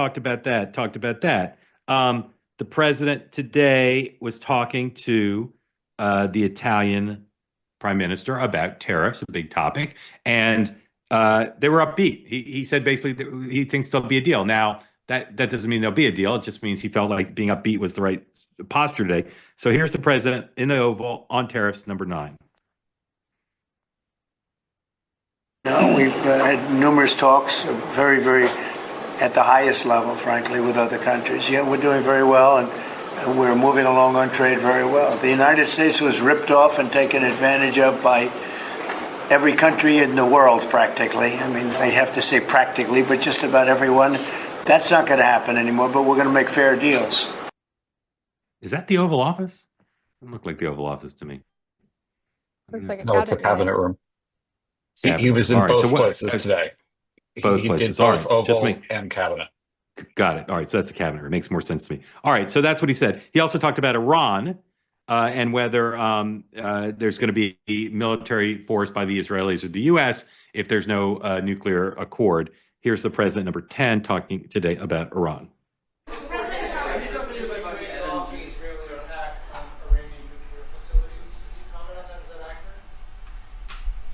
The president today was talking to the Italian prime minister about tariffs, a big topic, and they were upbeat. He said basically that he thinks there'll be a deal. Now, that doesn't mean there'll be a deal. It just means he felt like being upbeat was the right posture today. So here's the president in the Oval on tariffs, number 9. No, we've had numerous talks, very, very at the highest level, frankly, with other countries. Yeah, we're doing very well, and we're moving along on trade very well. The United States was ripped off and taken advantage of by every country in the world, practically. I mean, they have to say practically, but just about everyone. That's not going to happen anymore, but we're going to make fair deals. Is that the Oval Office? It doesn't look like the Oval Office to me. Looks like No, it's a cabinet room. He was in both places today. Both places. Both Oval and cabinet. Got it. All right. So that's the cabinet. It makes more sense to me. All right. So that's what he said. He also talked about Iran and whether there's going to be military force by the Israelis or the U.S. if there's no nuclear accord. Here's the president, number 10, talking today about Iran.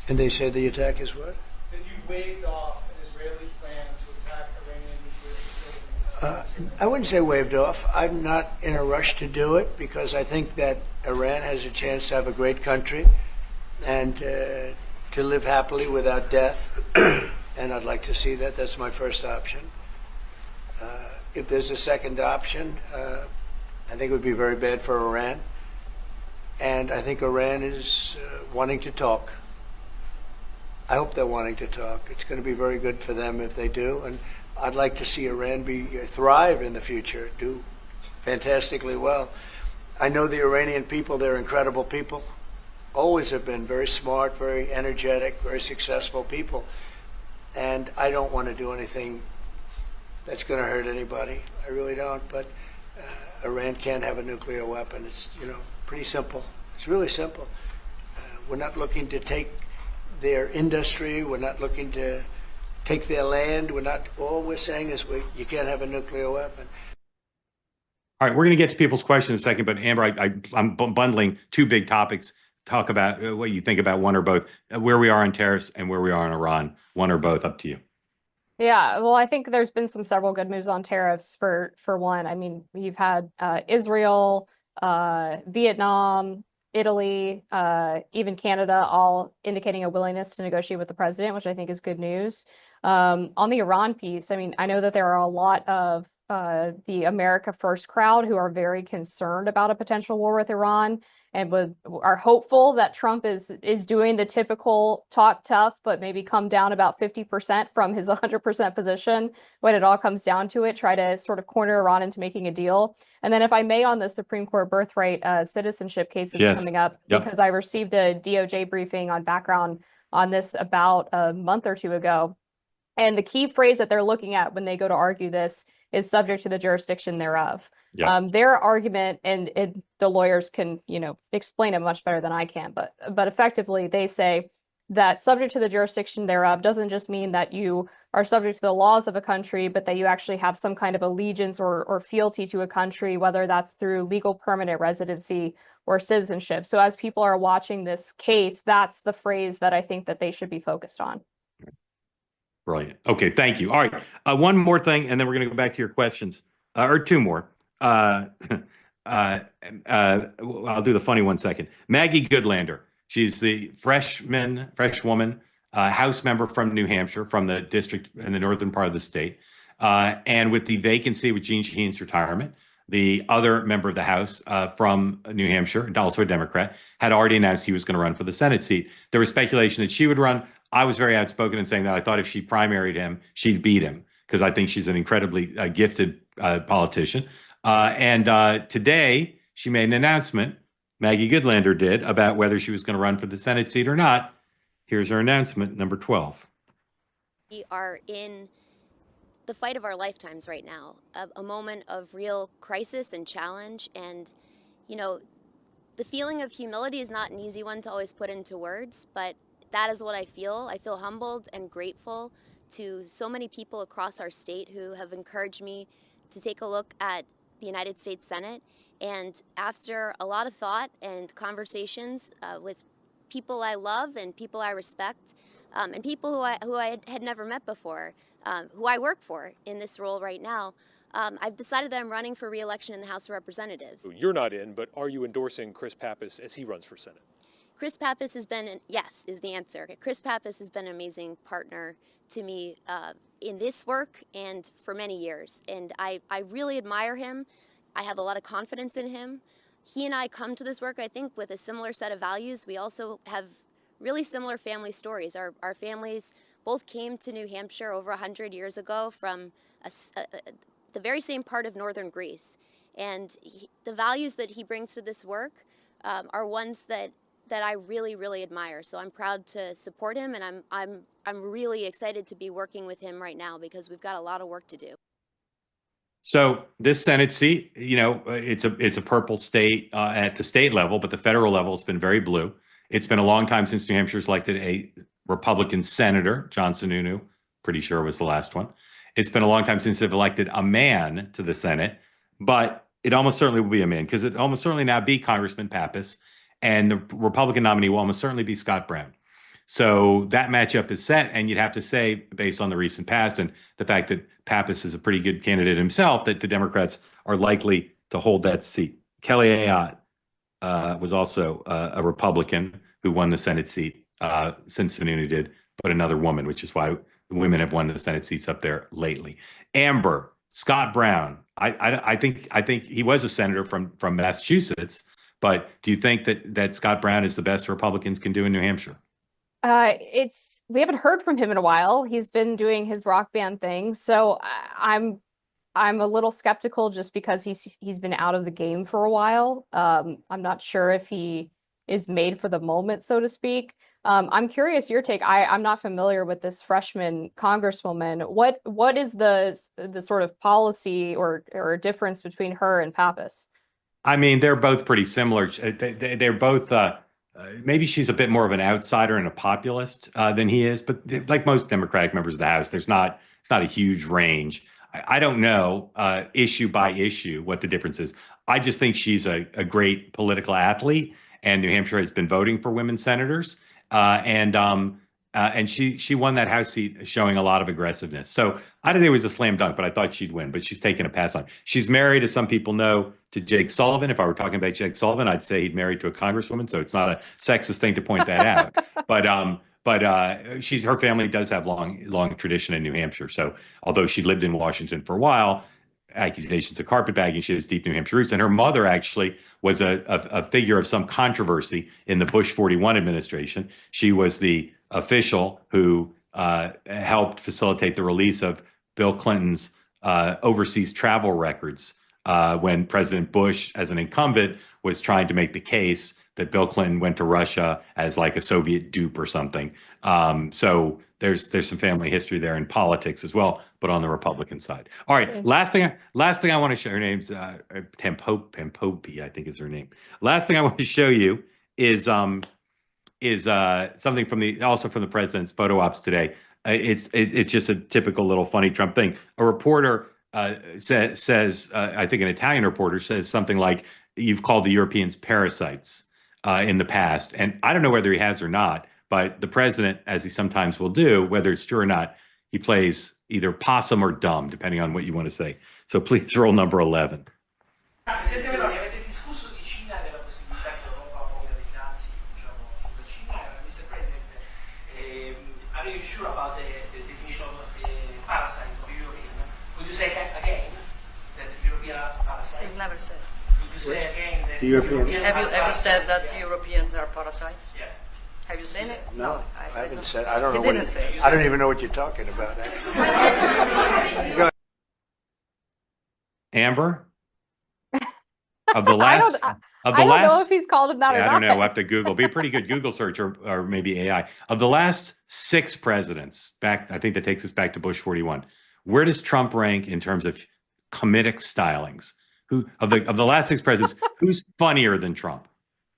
And they said the attack is what? That you waved off an Israeli plan to attack Iranian nuclear facilities. I wouldn't say waved off. I'm not in a rush to do it because I think that Iran has a chance to have a great country and to live happily without death. And I'd like to see that. That's my first option. If there's a second option, I think it would be very bad for Iran. And I think Iran is wanting to talk. I hope they're wanting to talk. It's going to be very good for them if they do. And I'd like to see Iran thrive in the future, do fantastically well. I know the Iranian people, they're incredible people. Always have been very smart, very energetic, very successful people. And I don't want to do anything that's going to hurt anybody. I really don't. But Iran can't have a nuclear weapon. It's, pretty simple. It's really simple. We're not looking to take their industry. We're not looking to take their land. All we're saying is you can't have a nuclear weapon. All right, we're going to get to people's questions in a second, but Amber, I'm bundling two big topics. Talk about what you think about one or both, where we are on tariffs and where we are in Iran, one or both, up to you. Yeah, well, I think there's been several good moves on tariffs for one. I mean, you've had Israel, Vietnam, Italy, even Canada, all indicating a willingness to negotiate with the president, which I think is good news. On the Iran piece, I mean, I know that there are a lot of the America First crowd who are very concerned about a potential war with Iran and are hopeful that Trump is doing the typical talk tough, but maybe come down about 50% from his 100% position when it all comes down to it, try to sort of corner Iran into making a deal. And then if I may, on the Supreme Court birthright citizenship case that's coming up, because I received a DOJ briefing on background on this about a month or two ago. And the key phrase that they're looking at when they go to argue this is subject to the jurisdiction thereof. Their argument, and the lawyers can, explain it much better than I can, but effectively they say that subject to the jurisdiction thereof doesn't just mean that you are subject to the laws of a country, but that you actually have some kind of allegiance or fealty to a country, whether that's through legal permanent residency or citizenship. So as people are watching this case, that's the phrase that I think that they should be focused on. Brilliant. Okay, thank you. All right, one more thing, and then we're going to go back to your questions, or two more. I'll do the funny one second. Maggie Goodlander. She's the freshwoman House member from New Hampshire, from the district in the northern part of the state. And with the vacancy with Jeanne Shaheen's retirement, the other member of the House from New Hampshire, also a Democrat, had already announced he was going to run for the Senate seat. There was speculation that she would run. I was very outspoken in saying that I thought if she primaried him, she'd beat him, because I think she's an incredibly gifted politician. And today, she made an announcement, Maggie Goodlander did, about whether she was going to run for the Senate seat or not. Here's her announcement, number 12. We are in the fight of our lifetimes right now, a moment of real crisis and challenge. And, the feeling of humility is not an easy one to always put into words, but that is what I feel. I feel humbled and grateful to so many people across our state who have encouraged me to take a look at the United States Senate. And after a lot of thought and conversations with people I love and people I respect, and people who I had never met before, who I work for in this role right now, I've decided that I'm running for re-election in the House of Representatives. You're not in, but are you endorsing Chris Pappas as he runs for Senate? Chris Pappas has been, yes, is the answer. Chris Pappas has been an amazing partner to me in this work and for many years. And I really admire him. I have a lot of confidence in him. He and I come to this work, I think, with a similar set of values. We also have really similar family stories. Our families both came to New Hampshire over 100 years ago from the very same part of northern Greece. And the values that he brings to this work are ones that I really, really admire. So I'm proud to support him, and I'm really excited to be working with him right now because we've got a lot of work to do. So this Senate seat, it's a purple state at the state level, but the federal level has been very blue. It's been a long time since New Hampshire's elected a Republican senator, John Sununu, pretty sure was the last one. It's been a long time since they've elected a man to the Senate, but it almost certainly will be a man because it almost certainly now be Congressman Pappas, and the Republican nominee will almost certainly be Scott Brown. So that matchup is set, and you'd have to say, based on the recent past and the fact that Pappas is a pretty good candidate himself, that the Democrats are likely to hold that seat. Kelly Ayotte was also a Republican who won the Senate seat since Sununu did, but another woman, which is why women have won the Senate seats up there lately. Amber, Scott Brown, I think he was a senator from Massachusetts, but do you think that Scott Brown is the best Republicans can do in New Hampshire? We haven't heard from him in a while. He's been doing his rock band thing, so I'm a little skeptical just because he's been out of the game for a while. I'm not sure if he is made for the moment, so to speak. I'm curious your take. I'm not familiar with this freshman congresswoman. What is the sort of policy or difference between her and Pappas? I mean, they're both pretty similar. They're both. Maybe she's a bit more of an outsider and a populist than he is, but like most Democratic members of the House, it's not a huge range. I don't know issue by issue what the difference is. I just think she's a great political athlete, and New Hampshire has been voting for women senators, and she won that House seat showing a lot of aggressiveness. So I didn't think it was a slam dunk, but I thought she'd win. But she's taken a pass on. She's married, as some people know, to Jake Sullivan. If I were talking about Jake Sullivan, I'd say he'd married to a congresswoman. So it's not a sexist thing to point that out. But her family does have long tradition in New Hampshire. So although she lived in Washington for a while, accusations of carpetbagging, she has deep New Hampshire roots. And her mother actually was a figure of some controversy in the Bush 41 administration. She was the official who helped facilitate the release of Bill Clinton's overseas travel records when President Bush, as an incumbent, was trying to make the case that Bill Clinton went to Russia as like a Soviet dupe or something. So there's some family history there in politics as well, but on the Republican side. All right, last thing I want to show. Her name's Tempopi, I think is her name. Last thing I want to show you is something from the president's photo ops today. It's just a typical little funny Trump thing. A reporter says, I think an Italian reporter says something like, "You've called the Europeans parasites in the past," and I don't know whether he has or not. But the president, as he sometimes will do, whether it's true or not, he plays either possum or dumb, depending on what you want to say. So please roll number 11. Presidente Meloni, avete discusso di Cina e della possibilità che l'Europa ponga dei dazi, diciamo, sulla Cina. Mr. President, are you sure about the definition of parasite of European? Could you say again that the European are parasites? It's never said. Could you say again that the European? Have you said that Europeans are parasites? Yeah. Have you seen it? No, I haven't said. I don't know what. I don't even know what you're talking about. Actually. Amber, of the last, I don't know if he's called him that or not. I don't know. We'll have to Google. Be a pretty good Google search, or maybe AI. Of the last 6 presidents, I think that takes us back to Bush 41. Where does Trump rank in terms of comedic stylings? Who of the last 6 presidents, who's funnier than Trump?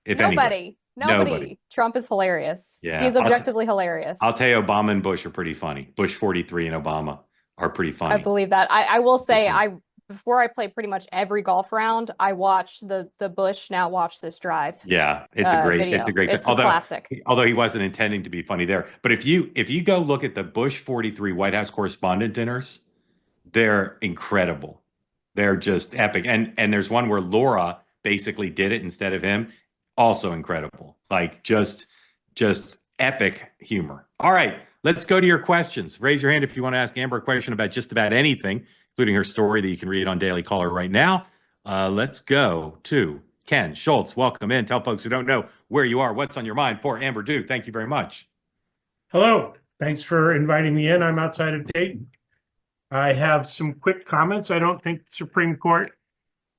If Nobody. Nobody. Trump is hilarious. Yeah, he's objectively hilarious. I'll tell you, Obama and Bush are pretty funny. Bush 43 and Obama are pretty funny. I believe that. I will say, before I play pretty much every golf round, I watched the Bush Now Watch This Drive. Yeah, it's a great video. It's a classic. Although he wasn't intending to be funny there. But if you go look at the Bush 43 White House correspondent dinners, they're incredible. They're just epic. And there's one where Laura basically did it instead of him. Also incredible. Like just epic humor. All right, let's go to your questions. Raise your hand if you want to ask Amber a question about just about anything, including her story that you can read on Daily Caller right now. Let's go to Ken Schultz. Welcome in. Tell folks who don't know where you are, what's on your mind for Amber Duke. Thank you very much. Hello. Thanks for inviting me in. I'm outside of Dayton. I have some quick comments. I don't think the Supreme Court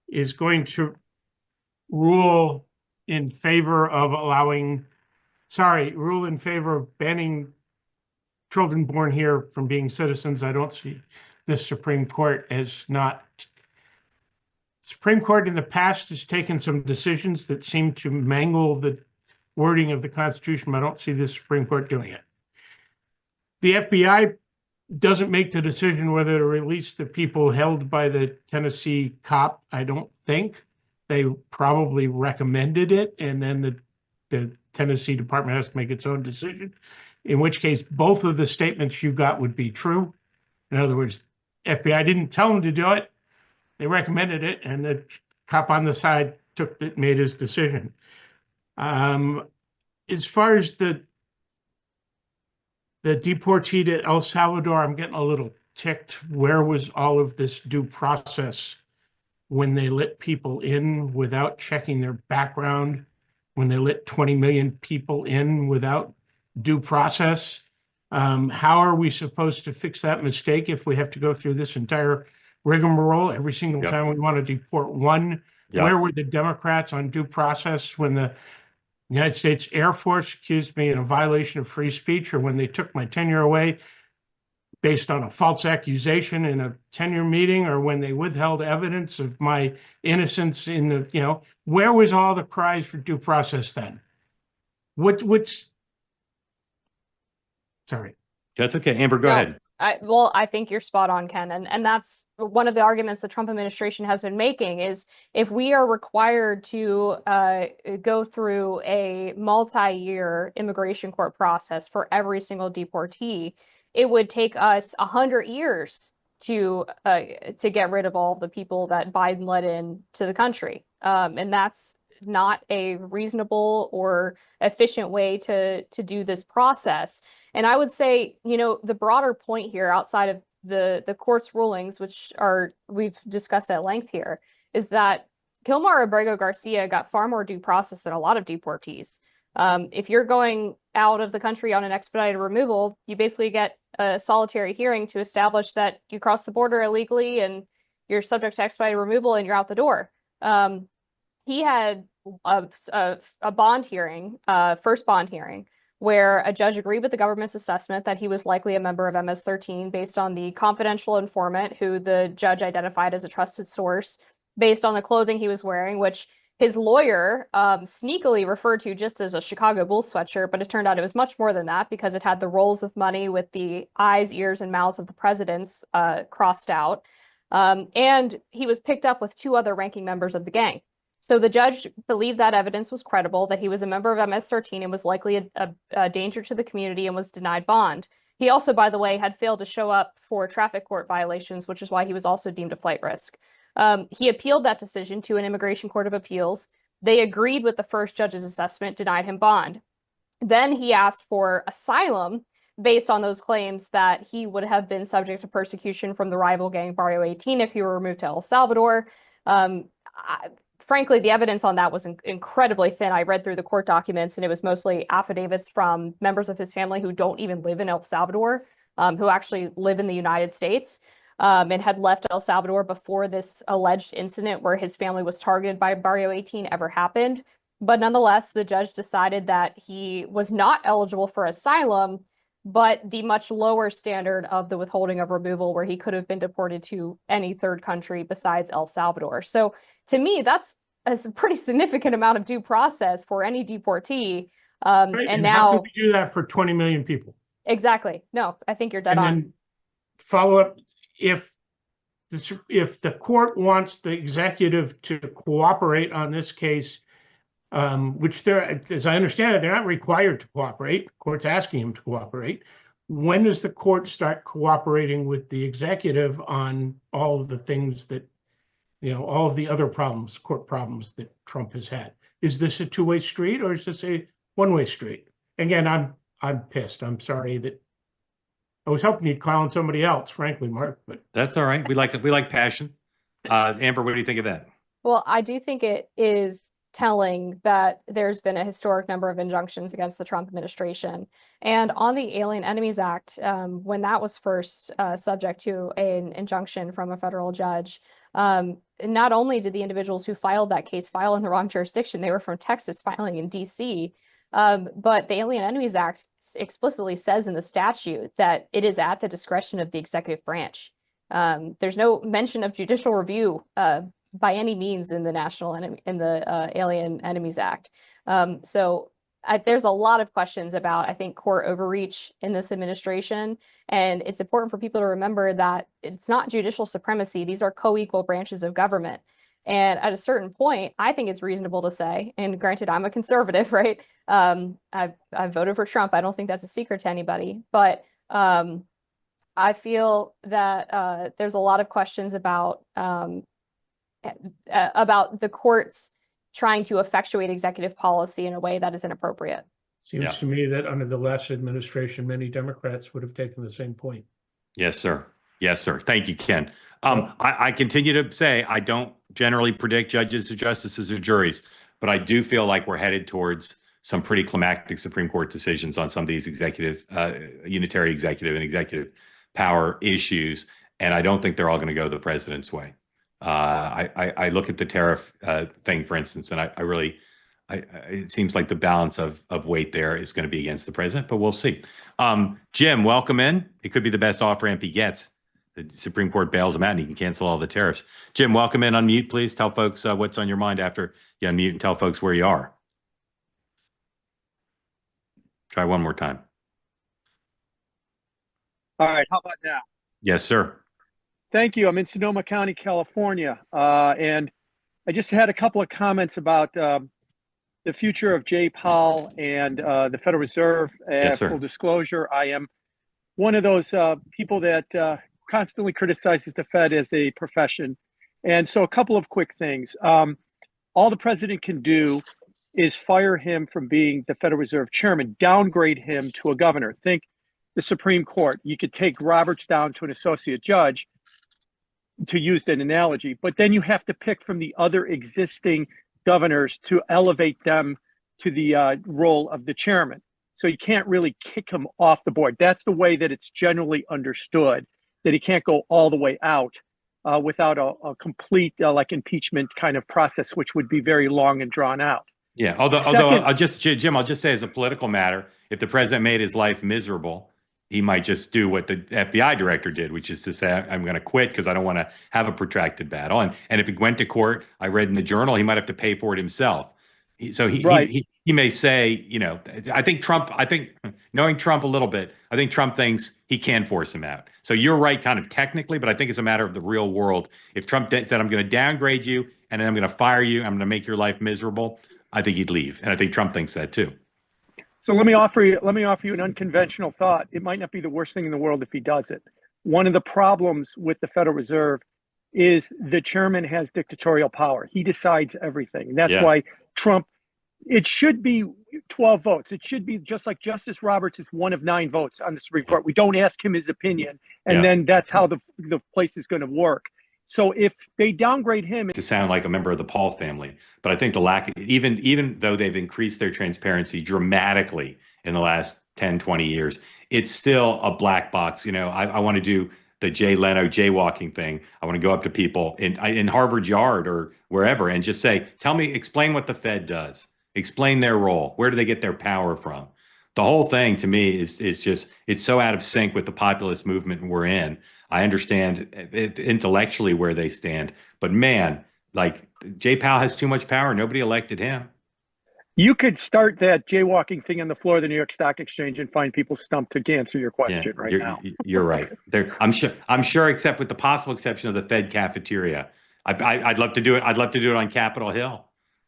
is going to rule in favor of banning children born here from being citizens. I don't see the Supreme Court as not. Supreme Court in the past has taken some decisions that seem to mangle the wording of the Constitution, but I don't see the Supreme Court doing it. The FBI doesn't make the decision whether to release the people held by the Tennessee cop. I don't think. They probably recommended it, and then the Tennessee Department has to make its own decision, in which case both of the statements you got would be true. In other words, FBI didn't tell them to do it. They recommended it, and the cop on the side made his decision. As far as the deportee to El Salvador, I'm getting a little ticked. Where was all of this due process when they let people in without checking their background, when they let 20 million people in without due process? How are we supposed to fix that mistake if we have to go through this entire rigmarole every single time we want to deport one? Where were the Democrats on due process when the United States Air Force accused me in a violation of free speech, or when they took my tenure away based on a false accusation in a tenure meeting, or when they withheld evidence of my innocence in the, where was all the cries for due process then? Sorry. That's okay. Amber, go ahead. I think you're spot on, Ken. And that's one of the arguments the Trump administration has been making is if we are required to go through a multi-year immigration court process for every single deportee, it would take us 100 years to get rid of all of the people that Biden let in to the country. And that's not a reasonable or efficient way to do this process. And I would say, the broader point here outside of the court's rulings, which we've discussed at length here, is that Gilmar Abrego Garcia got far more due process than a lot of deportees. If you're going out of the country on an expedited removal, you basically get a solitary hearing to establish that you crossed the border illegally and you're subject to expedited removal and you're out the door. He had a bond hearing, first bond hearing, where a judge agreed with the government's assessment that he was likely a member of MS-13 based on the confidential informant who the judge identified as a trusted source, based on the clothing he was wearing, which his lawyer sneakily referred to just as a Chicago Bulls sweatshirt, but it turned out it was much more than that because it had the rolls of money with the eyes, ears, and mouths of the presidents crossed out. And he was picked up with 2 other ranking members of the gang. So the judge believed that evidence was credible, that he was a member of MS-13 and was likely a danger to the community and was denied bond. He also, by the way, had failed to show up for traffic court violations, which is why he was also deemed a flight risk. He appealed that decision to an immigration court of appeals. They agreed with the first judge's assessment, denied him bond. Then he asked for asylum based on those claims that he would have been subject to persecution from the rival gang Barrio 18 if he were removed to El Salvador. Frankly, the evidence on that was incredibly thin. I read through the court documents, and it was mostly affidavits from members of his family who don't even live in El Salvador, who actually live in the United States, and had left El Salvador before this alleged incident where his family was targeted by Barrio 18 ever happened. But nonetheless, the judge decided that he was not eligible for asylum, but the much lower standard of the withholding of removal, where he could have been deported to any third country besides El Salvador. So to me, that's a pretty significant amount of due process for any deportee. Right. And now, how could we do that for 20 million people? Exactly. No, I think you're dead on. Then follow up, if the court wants the executive to cooperate on this case, which as I understand it, they're not required to cooperate. The court's asking them to cooperate. When does the court start cooperating with the executive on all of the things that, all of the other court problems that Trump has had? Is this a two-way street, or is this a one-way street? Again, I'm pissed. I'm sorry that I was hoping you'd call on somebody else, frankly, Mark. But that's all right. We like passion. Amber, what do you think of that? Well, I do think it is telling that there's been a historic number of injunctions against the Trump administration. And on the Alien Enemies Act, when that was first subject to an injunction from a federal judge, not only did the individuals who filed that case file in the wrong jurisdiction, they were from Texas filing in DC, but the Alien Enemies Act explicitly says in the statute that it is at the discretion of the executive branch. There's no mention of judicial review by any means in the Alien Enemies Act. So there's a lot of questions about, I think, court overreach in this administration. And it's important for people to remember that it's not judicial supremacy. These are co-equal branches of government. And at a certain point, I think it's reasonable to say, and granted, I'm a conservative, right? I voted for Trump. I don't think that's a secret to anybody. But I feel that there's a lot of questions about the courts trying to effectuate executive policy in a way that is inappropriate. Seems to me that under the last administration, many Democrats would have taken the same point. Yes, sir. Yes, sir. Thank you, Ken. I continue to say I don't generally predict judges or justices or juries, but I do feel like we're headed towards some pretty climactic Supreme Court decisions on some of these executive, unitary executive and executive power issues. And I don't think they're all going to go the president's way. I look at the tariff thing, for instance, and I really, it seems like the balance of weight there is going to be against the president, but we'll see. Jim, welcome in. It could be the best off-ramp he gets. The Supreme Court bails him out and he can cancel all the tariffs. Jim, welcome in. Unmute, please. Tell folks what's on your mind after you unmute and tell folks where you are. Try one more time. All right. How about now? Yes, sir. Thank you. I'm in Sonoma County, California, and I just had a couple of comments about the future of Jay Powell and the Federal Reserve. Yes, sir. Full disclosure, I am one of those people that constantly criticizes the Fed as a profession. And so a couple of quick things. All the president can do is fire him from being the Federal Reserve chairman, downgrade him to a governor. Think the Supreme Court. You could take Roberts down to an associate judge, to use that analogy, but then you have to pick from the other existing governors to elevate them to the role of the chairman. So you can't really kick him off the board. That's the way that it's generally understood, that he can't go all the way out without a complete like impeachment kind of process, which would be very long and drawn out. Yeah, although I'll just, Jim, I'll just say as a political matter, if the president made his life miserable, he might just do what the FBI director did, which is to say, I'm going to quit because I don't want to have a protracted battle. And if he went to court, I read in the Journal, he might have to pay for it himself. He may say, you know, I think knowing Trump a little bit, I think Trump thinks he can force him out. So you're right, kind of technically, but I think it's a matter of the real world. If Trump said, I'm going to downgrade you and then I'm going to fire you, I'm going to make your life miserable, I think he'd leave. And I think Trump thinks that too. So let me offer you an unconventional thought. It might not be the worst thing in the world if he does it. One of the problems with the Federal Reserve is the chairman has dictatorial power. He decides everything. And that's why Trump, it should be 12 votes. It should be just like Justice Roberts is one of 9 votes on the Supreme Court. We don't ask him his opinion. And then that's how the place is going to work. So if they downgrade him to sound like a member of the Paul family, but I think the lack, even though they've increased their transparency dramatically in the last 10, 20 years, it's still a black box. You know, I want to do the Jay Leno jaywalking thing. I want to go up to people in Harvard Yard or wherever and just say, explain what the Fed does, explain their role. Where do they get their power from? The whole thing to me is just, it's so out of sync with the populist movement we're in. I understand intellectually where they stand, but man, like Jay Powell has too much power. Nobody elected him. You could start that jaywalking thing on the floor of the New York Stock Exchange and find people stumped to answer your question now. You're right. I'm sure, except with the possible exception of the Fed cafeteria. I'd love to do it. I'd love to do it on Capitol Hill.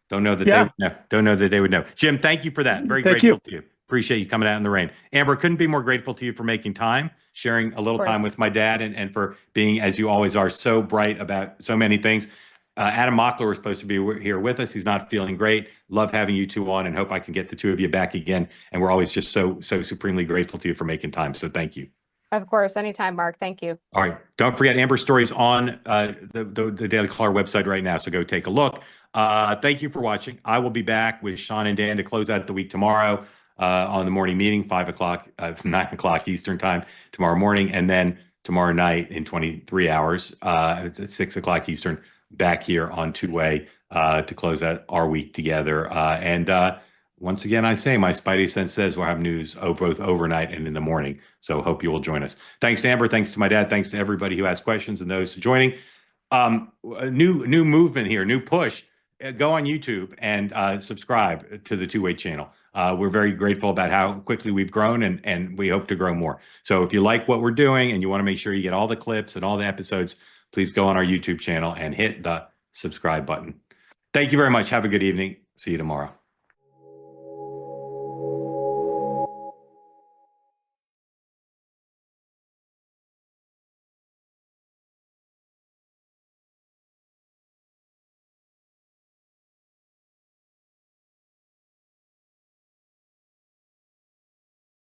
Don't know that they would know. Don't know that they would know. Jim, thank you for that. Very grateful to you. Appreciate you coming out in the rain. Amber, couldn't be more grateful to you for making time, sharing a little time with my dad, and for being, as you always are, so bright about so many things. Adam Mockler was supposed to be here with us. He's not feeling great. Love having you two on and hope I can get the two of you back again. And we're always just so supremely grateful to you for making time. So thank you. Of course. Anytime, Mark. Thank you. All right. Don't forget Amber's stories on the Daily Caller website right now. So go take a look. Thank you for watching. I will be back with Sean and Dan to close out the week tomorrow. On the morning meeting, 9 o'clock Eastern time tomorrow morning, and then tomorrow night in 23 hours, it's at 6 o'clock Eastern, back here on Two-Way to close out our week together. And once again, I say my spidey sense says we'll have news both overnight and in the morning. So hope you will join us. Thanks to Amber. Thanks to my dad. Thanks to everybody who asked questions and those joining. A new movement here, new push. go on YouTube and subscribe to the Two-Way channel. We're very grateful about how quickly we've grown, and we hope to grow more. So if you like what we're doing and you want to make sure you get all the clips and all the episodes, please go on our YouTube channel and hit the subscribe button. Thank you very much. Have a good evening. See you tomorrow.